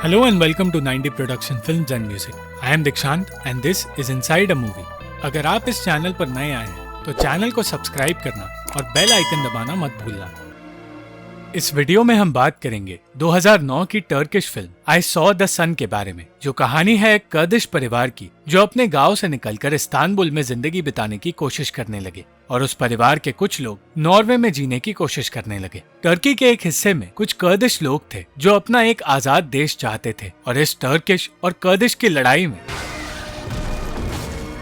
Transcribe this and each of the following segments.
Hello and welcome to 90 Production Films and Music. I am Dikshant and this is Inside a Movie. अगर आप इस channel पर नए आए हैं तो चैनल को सब्सक्राइब करना और बेल आइकन दबाना मत भूलना। इस वीडियो में हम बात करेंगे 2009 की Turkish film I saw the sun के बारे में, जो कहानी है एक कर्दिश परिवार की जो अपने गांव से निकलकर इस्तांबुल में जिंदगी बिताने की कोशिश करने लगे और उस परिवार के कुछ लोग नॉर्वे में जीने की कोशिश करने लगे। टर्की के एक हिस्से में कुछ कर्दिश लोग थे जो अपना एक आजाद देश चाहते थे और इस टर्किश और कर्दिश की लड़ाई में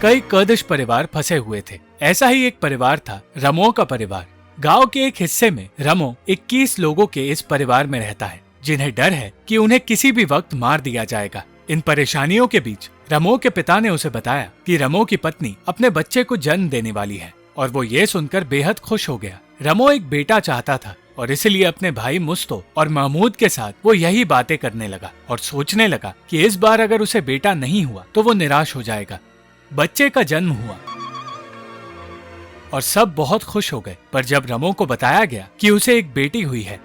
कई कर्दिश परिवार फंसे हुए थे। ऐसा ही एक परिवार था रमो का परिवार। गांव के एक हिस्से में रमो 21 लोगों के इस परिवार में रहता है जिन्हें डर है कि उन्हें किसी भी वक्त मार दिया जाएगा। इन परेशानियों के बीच रमो के पिता ने उसे बताया कि रमो की पत्नी अपने बच्चे को जन्म देने वाली है और वो ये सुनकर बेहद खुश हो गया। रमो एक बेटा चाहता था और इसलिए अपने भाई मुस्तो और महमूद के साथ वो यही बातें करने लगा और सोचने लगा कि इस बार अगर उसे बेटा नहीं हुआ तो वो निराश हो जाएगा। बच्चे का जन्म हुआ और सब बहुत खुश हो गए, पर जब रमो को बताया गया कि उसे एक बेटी हुई है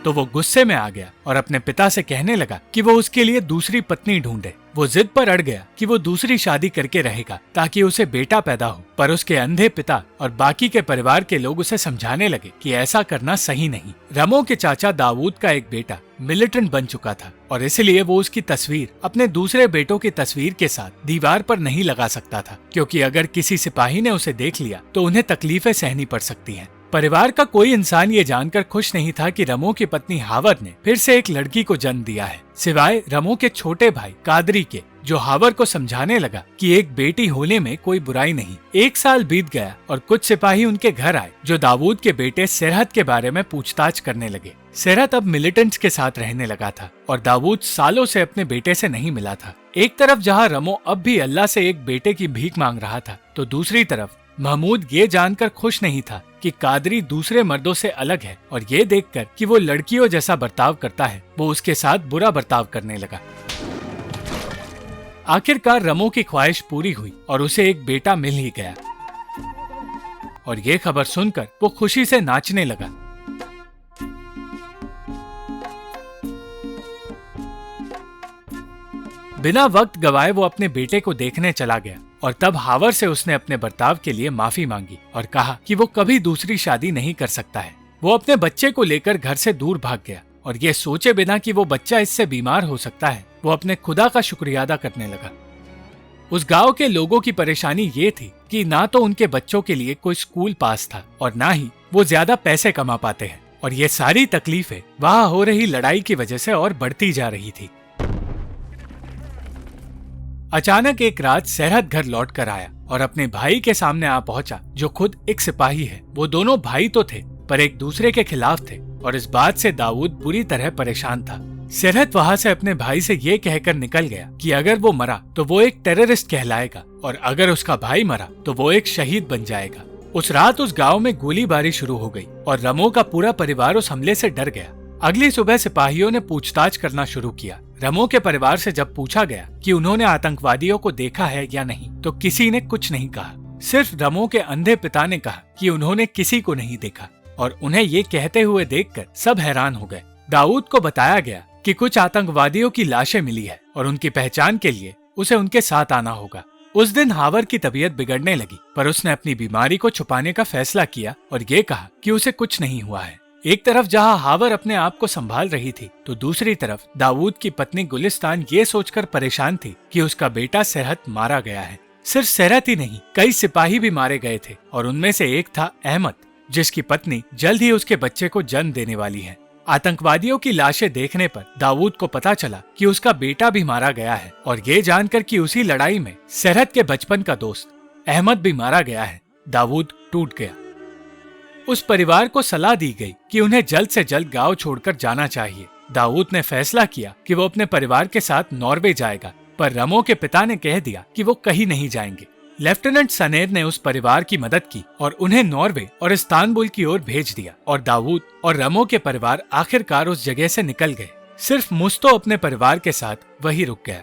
तो वो गुस्से में आ गया और अपने पिता से कहने लगा कि वो उसके लिए दूसरी पत्नी ढूंढे। वो जिद पर अड़ गया कि वो दूसरी शादी करके रहेगा ताकि उसे बेटा पैदा हो, पर उसके अंधे पिता और बाकी के परिवार के लोग उसे समझाने लगे कि ऐसा करना सही नहीं। रमो के चाचा दाऊद का एक बेटा मिलिटेंट बन चुका था और इसलिए वो उसकी तस्वीर अपने दूसरे बेटों की तस्वीर के साथ दीवार पर नहीं लगा सकता था, क्योंकि अगर किसी सिपाही ने उसे देख लिया तो उन्हें तकलीफें सहनी पड़ सकती हैं। परिवार का कोई इंसान ये जानकर खुश नहीं था कि रमो की पत्नी हावर ने फिर से एक लड़की को जन्म दिया है, सिवाय रमो के छोटे भाई कादरी के, जो हावर को समझाने लगा कि एक बेटी होने में कोई बुराई नहीं। एक साल बीत गया और कुछ सिपाही उनके घर आए जो दाऊद के बेटे सेरहत के बारे में पूछताछ करने लगे। सेरहत अब मिलिटेंट्स के साथ रहने लगा था और दाऊद सालों से अपने बेटे से नहीं मिला था। एक तरफ जहाँ रमो अब भी अल्लाह से एक बेटे की भीख मांग रहा था तो दूसरी तरफ महमूद ये जानकर खुश नहीं था कि कादरी दूसरे मर्दों से अलग है और ये देखकर कि वो लड़कियों जैसा बर्ताव करता है वो उसके साथ बुरा बर्ताव करने लगा। आखिरकार रमो की ख्वाहिश पूरी हुई और उसे एक बेटा मिल ही गया और ये खबर सुनकर वो खुशी से नाचने लगा। बिना वक्त गवाए वो अपने बेटे को देखने चला गया और तब हावर से उसने अपने बर्ताव के लिए माफी मांगी और कहा कि वो कभी दूसरी शादी नहीं कर सकता है। वो अपने बच्चे को लेकर घर से दूर भाग गया और ये सोचे बिना कि वो बच्चा इससे बीमार हो सकता है, वो अपने खुदा का शुक्रिया अदा करने लगा। उस गांव के लोगों की परेशानी ये थी कि ना तो उनके बच्चों के लिए कोई स्कूल पास था और ना ही वो ज्यादा पैसे कमा पाते हैं, और ये सारी तकलीफें वहाँ हो रही लड़ाई की वजह से और बढ़ती जा रही थी। अचानक एक रात सेरहत घर लौट कर आया और अपने भाई के सामने आ पहुंचा जो खुद एक सिपाही है। वो दोनों भाई तो थे पर एक दूसरे के खिलाफ थे और इस बात से दाऊद बुरी तरह परेशान था। सेरहत वहाँ से अपने भाई से ये कहकर निकल गया कि अगर वो मरा तो वो एक टेररिस्ट कहलाएगा और अगर उसका भाई मरा तो वो एक शहीद बन जाएगा। उस रात उस गाँव में गोलीबारी शुरू हो गई और रमो का पूरा परिवार उस हमले से डर गया। अगली सुबह सिपाहियों ने पूछताछ करना शुरू किया। रमो के परिवार से जब पूछा गया कि उन्होंने आतंकवादियों को देखा है या नहीं तो किसी ने कुछ नहीं कहा। सिर्फ रमो के अंधे पिता ने कहा कि उन्होंने किसी को नहीं देखा और उन्हें ये कहते हुए देखकर सब हैरान हो गए। दाऊद को बताया गया कि कुछ आतंकवादियों की लाशें मिली है और उनकी पहचान के लिए उसे उनके साथ आना होगा। उस दिन हावर की तबीयत बिगड़ने लगी पर उसने अपनी बीमारी को छुपाने का फैसला किया और ये कहा कि उसे कुछ नहीं हुआ है। एक तरफ जहां हावर अपने आप को संभाल रही थी तो दूसरी तरफ दाऊद की पत्नी गुलिस्तान ये सोचकर परेशान थी कि उसका बेटा सेरहत मारा गया है। सिर्फ सेरहत ही नहीं, कई सिपाही भी मारे गए थे और उनमें से एक था अहमद, जिसकी पत्नी जल्द ही उसके बच्चे को जन्म देने वाली है। आतंकवादियों की लाशें देखने पर दाऊद को पता चला कि उसका बेटा भी मारा गया है और ये जानकर कि उसी लड़ाई में सेरहत के बचपन का दोस्त अहमद भी मारा गया है, दाऊद टूट गया। उस परिवार को सलाह दी गई कि उन्हें जल्द से जल्द गांव छोड़कर जाना चाहिए। दाऊद ने फैसला किया कि वो अपने परिवार के साथ नॉर्वे जाएगा, पर रमो के पिता ने कह दिया कि वो कहीं नहीं जाएंगे। लेफ्टिनेंट सनेर ने उस परिवार की मदद की और उन्हें नॉर्वे और इस्तांबुल की ओर भेज दिया और दाऊद और रमो के परिवार आखिरकार उस जगह से निकल गए। सिर्फ मुस्तो अपने परिवार के साथ वही रुक गया।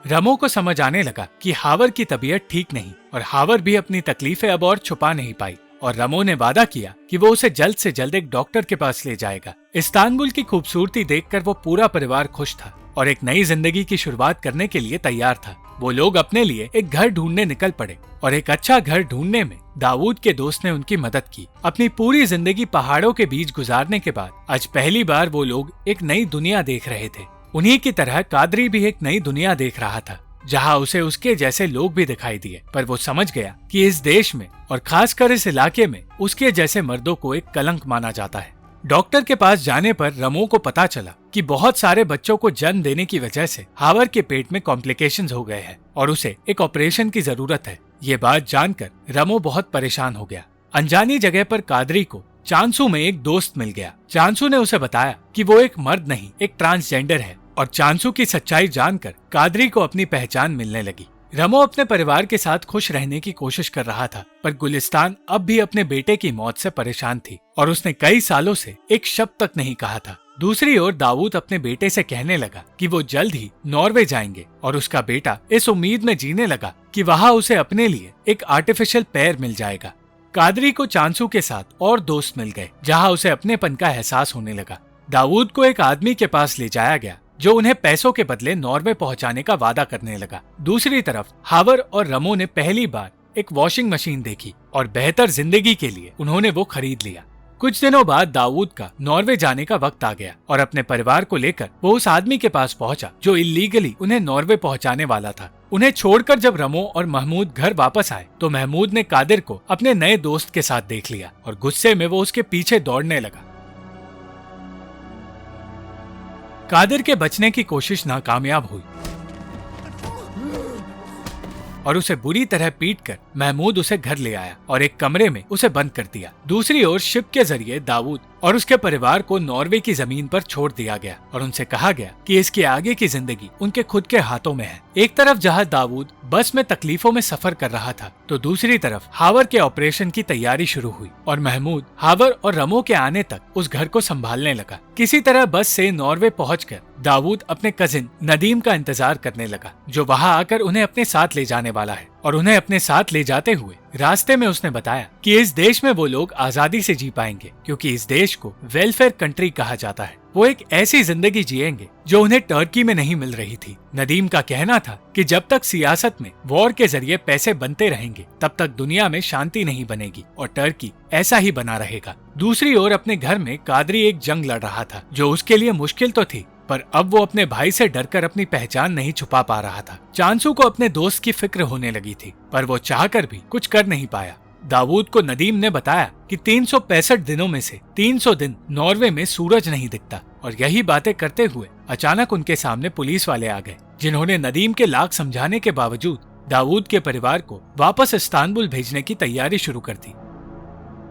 रमो को समझ आने लगा कि हावर की तबीयत ठीक नहीं और हावर भी अपनी तकलीफें अब और छुपा नहीं पाई और रमो ने वादा किया कि वो उसे जल्द से जल्द एक डॉक्टर के पास ले जाएगा। इस्तांबुल की खूबसूरती देखकर वो पूरा परिवार खुश था और एक नई जिंदगी की शुरुआत करने के लिए तैयार था। वो लोग अपने लिए एक घर ढूंढने निकल पड़े और एक अच्छा घर ढूंढने में दाऊद के दोस्त ने उनकी मदद की। अपनी पूरी जिंदगी पहाड़ों के बीच गुजारने के बाद आज पहली बार वो लोग एक नई दुनिया देख रहे थे। उन्हीं की तरह कादरी भी एक नई दुनिया देख रहा था, जहाँ उसे उसके जैसे लोग भी दिखाई दिए। पर वो समझ गया कि इस देश में और खासकर इस इलाके में उसके जैसे मर्दों को एक कलंक माना जाता है। डॉक्टर के पास जाने पर रमो को पता चला कि बहुत सारे बच्चों को जन्म देने की वजह से हावर के पेट में कॉम्प्लिकेशंस हो गए हैं और उसे एक ऑपरेशन की जरूरत है। ये बात जानकर रमो बहुत परेशान हो गया। अनजानी जगह पर कादरी को चांसू में एक दोस्त मिल गया। चांसू ने उसे बताया कि वो एक मर्द नहीं, एक ट्रांसजेंडर है और चांसू की सच्चाई जानकर कादरी को अपनी पहचान मिलने लगी। रमो अपने परिवार के साथ खुश रहने की कोशिश कर रहा था, पर गुलिस्तान अब भी अपने बेटे की मौत से परेशान थी और उसने कई सालों से एक शब्द तक नहीं कहा था। दूसरी ओर दाऊद अपने बेटे से कहने लगा कि वो जल्द ही नॉर्वे जाएंगे और उसका बेटा इस उम्मीद में जीने लगा कि वहाँ उसे अपने लिए एक आर्टिफिशियल पैर मिल जाएगा। कादरी को चांसू के साथ और दोस्त मिल गए, जहाँ उसे अपनेपन का एहसास होने लगा। दाऊद को एक आदमी के पास ले जाया गया जो उन्हें पैसों के बदले नॉर्वे पहुंचाने का वादा करने लगा। दूसरी तरफ हावर और रमो ने पहली बार एक वॉशिंग मशीन देखी और बेहतर जिंदगी के लिए उन्होंने वो खरीद लिया। कुछ दिनों बाद दाऊद का नॉर्वे जाने का वक्त आ गया और अपने परिवार को लेकर वो उस आदमी के पास पहुंचा जो इल्लीगली उन्हें नॉर्वे पहुंचाने वाला था। उन्हें छोड़कर जब रमो और महमूद घर वापस आए तो महमूद ने कादिर को अपने नए दोस्त के साथ देख लिया और गुस्से में वो उसके पीछे दौड़ने लगा। कादिर के बचने की कोशिश नाकामयाब हुई और उसे बुरी तरह पीटकर महमूद उसे घर ले आया और एक कमरे में उसे बंद कर दिया। दूसरी ओर शिप के जरिए दाऊद और उसके परिवार को नॉर्वे की जमीन पर छोड़ दिया गया और उनसे कहा गया कि इसके आगे की जिंदगी उनके खुद के हाथों में है। एक तरफ जहां दाऊद बस में तकलीफों में सफर कर रहा था तो दूसरी तरफ हावर के ऑपरेशन की तैयारी शुरू हुई और महमूद हावर और रमो के आने तक उस घर को संभालने लगा। किसी तरह बस से नॉर्वे पहुंचकर दाऊद अपने कजिन नदीम का इंतजार करने लगा जो वहां आकर उन्हें अपने साथ ले जाने वाला है और उन्हें अपने साथ ले जाते हुए रास्ते में उसने बताया कि इस देश में वो लोग आजादी से जी पाएंगे क्योंकि इस देश को वेलफेयर कंट्री कहा जाता है। वो एक ऐसी जिंदगी जिएंगे जो उन्हें टर्की में नहीं मिल रही थी। नदीम का कहना था कि जब तक सियासत में वॉर के जरिए पैसे बनते रहेंगे तब तक दुनिया में शांति नहीं बनेगी और टर्की ऐसा ही बना रहेगा। दूसरी ओर अपने घर में कादरी एक जंग लड़ रहा था जो उसके लिए मुश्किल तो थी, पर अब वो अपने भाई से डरकर अपनी पहचान नहीं छुपा पा रहा था। चांसू को अपने दोस्त की फिक्र होने लगी थी, पर वो चाहकर भी कुछ कर नहीं पाया। दाऊद को नदीम ने बताया कि 365 दिनों में से 300 दिन नॉर्वे में सूरज नहीं दिखता और यही बातें करते हुए अचानक उनके सामने पुलिस वाले आ गए जिन्होंने नदीम के लाख समझाने के बावजूद दाऊद के परिवार को वापस इस्तांबुल भेजने की तैयारी शुरू कर दी।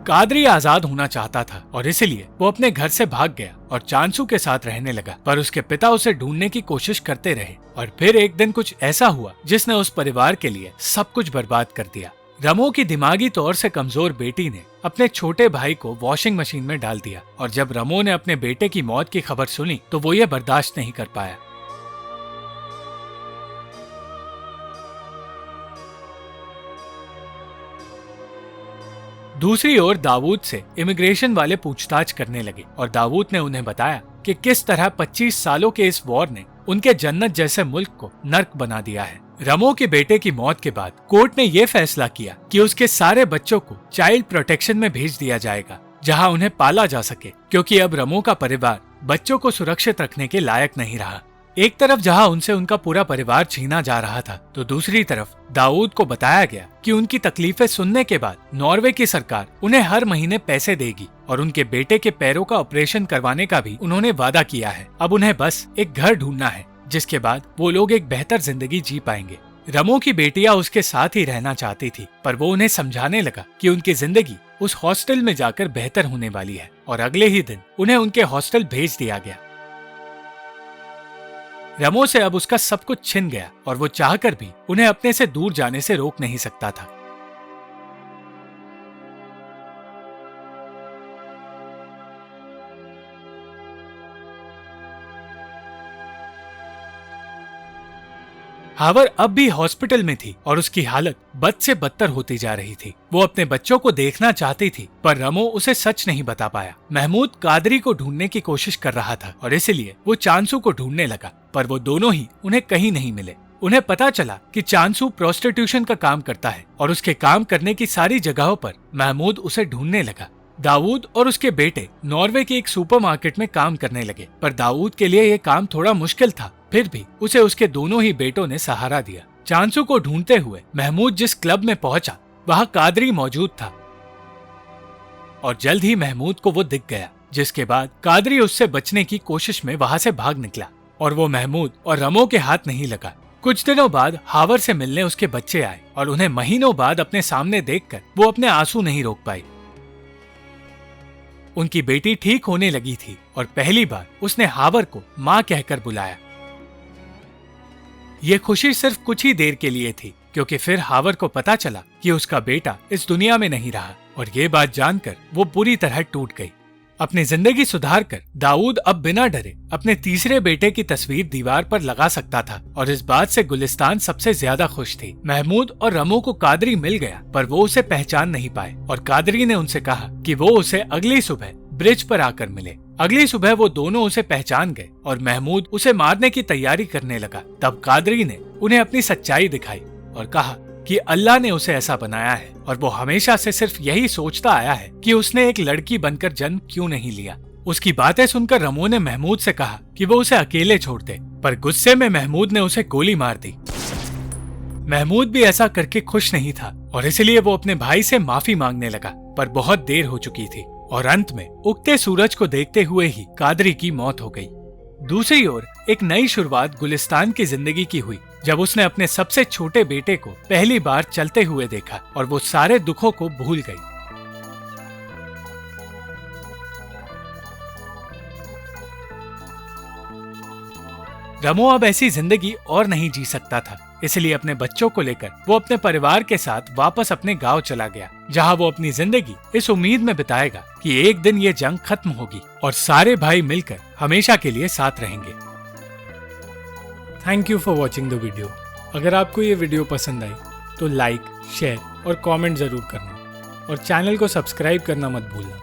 कादरी आजाद होना चाहता था और इसलिए वो अपने घर से भाग गया और चांसू के साथ रहने लगा, पर उसके पिता उसे ढूंढने की कोशिश करते रहे और फिर एक दिन कुछ ऐसा हुआ जिसने उस परिवार के लिए सब कुछ बर्बाद कर दिया। रमो की दिमागी तौर से कमजोर बेटी ने अपने छोटे भाई को वॉशिंग मशीन में डाल दिया और जब रमो ने अपने बेटे की मौत की खबर सुनी तो वो ये बर्दाश्त नहीं कर पाया। दूसरी ओर दाऊद से इमिग्रेशन वाले पूछताछ करने लगे और दाऊद ने उन्हें बताया कि किस तरह 25 सालों के इस वॉर ने उनके जन्नत जैसे मुल्क को नर्क बना दिया है। रमो के बेटे की मौत के बाद कोर्ट ने यह फैसला किया कि उसके सारे बच्चों को चाइल्ड प्रोटेक्शन में भेज दिया जाएगा जहां उन्हें पाला जा सके, क्योंकि अब रमो का परिवार बच्चों को सुरक्षित रखने के लायक नहीं रहा। एक तरफ जहां उनसे उनका पूरा परिवार छीना जा रहा था तो दूसरी तरफ दाऊद को बताया गया कि उनकी तकलीफें सुनने के बाद नॉर्वे की सरकार उन्हें हर महीने पैसे देगी और उनके बेटे के पैरों का ऑपरेशन करवाने का भी उन्होंने वादा किया है। अब उन्हें बस एक घर ढूंढना है जिसके बाद वो लोग एक बेहतर जिंदगी जी पाएंगे। रमो की बेटियां उसके साथ ही रहना चाहती थी, पर वो उन्हें समझाने लगा कि उनकी जिंदगी उस हॉस्टल में जाकर बेहतर होने वाली है और अगले ही दिन उन्हें उनके हॉस्टल भेज दिया गया। रमो से अब उसका सब कुछ छिन गया और वो चाहकर भी उन्हें अपने से दूर जाने से रोक नहीं सकता था। हावर अब भी हॉस्पिटल में थी और उसकी हालत बद से बदतर होती जा रही थी। वो अपने बच्चों को देखना चाहती थी, पर रमो उसे सच नहीं बता पाया। महमूद कादरी को ढूंढने की कोशिश कर रहा था और इसलिए वो चांसू को ढूंढने लगा, पर वो दोनों ही उन्हें कहीं नहीं मिले। उन्हें पता चला कि चांसू प्रोस्टिट्यूशन का काम करता है और उसके काम करने की सारी जगहों पर महमूद उसे ढूंढने लगा। दाऊद और उसके बेटे नॉर्वे के एक सुपरमार्केट में काम करने लगे, पर दाऊद के लिए ये काम थोड़ा मुश्किल था। फिर भी उसे उसके दोनों ही बेटों ने सहारा दिया। चांसू को ढूंढते हुए महमूद जिस क्लब में पहुंचा, वहां कादरी मौजूद था और जल्द ही महमूद को वो दिख गया, जिसके बाद कादरी उससे बचने की कोशिश में वहां से भाग निकला और वो महमूद और रमो के हाथ नहीं लगा। कुछ दिनों बाद हावर से मिलने उसके बच्चे आए और उन्हें महीनों बाद अपने सामने देखकर वो अपने आंसू नहीं रोक पाई। उनकी बेटी ठीक होने लगी थी और पहली बार उसने हावर को माँ कहकर बुलाया। ये खुशी सिर्फ कुछ ही देर के लिए थी, क्योंकि फिर हावर को पता चला कि उसका बेटा इस दुनिया में नहीं रहा और ये बात जानकर वो बुरी तरह टूट गई। अपनी जिंदगी सुधार कर दाऊद अब बिना डरे अपने तीसरे बेटे की तस्वीर दीवार पर लगा सकता था और इस बात से गुलिस्तान सबसे ज्यादा खुश थी। महमूद और रमो को कादरी मिल गया, पर वो उसे पहचान नहीं पाए और कादरी ने उनसे कहा कि वो उसे अगली सुबह ब्रिज पर आकर मिले। अगली सुबह वो दोनों उसे पहचान गए और महमूद उसे मारने की तैयारी करने लगा। तब कादरी ने उन्हें अपनी सच्चाई दिखाई और कहा कि अल्लाह ने उसे ऐसा बनाया है और वो हमेशा से सिर्फ यही सोचता आया है कि उसने एक लड़की बनकर जन्म क्यों नहीं लिया। उसकी बातें सुनकर रमो ने महमूद से कहा कि वो उसे अकेले छोड़ दे, पर गुस्से में महमूद ने उसे गोली मार दी। महमूद भी ऐसा करके खुश नहीं था और इसलिए वो अपने भाई से माफी मांगने लगा, पर बहुत देर हो चुकी थी और अंत में उगते सूरज को देखते हुए ही कादरी की मौत हो गई। दूसरी ओर एक नई शुरुआत गुलिस्तान की जिंदगी की हुई, जब उसने अपने सबसे छोटे बेटे को पहली बार चलते हुए देखा और वो सारे दुखों को भूल गई। रमो अब ऐसी जिंदगी और नहीं जी सकता था, इसलिए अपने बच्चों को लेकर वो अपने परिवार के साथ वापस अपने गांव चला गया, जहां वो अपनी जिंदगी इस उम्मीद में बिताएगा कि एक दिन ये जंग खत्म होगी और सारे भाई मिलकर हमेशा के लिए साथ रहेंगे। Thank you for watching the video. अगर आपको ये वीडियो पसंद आई तो लाइक, शेयर और कमेंट जरूर करना और चैनल को सब्सक्राइब करना मत भूलना।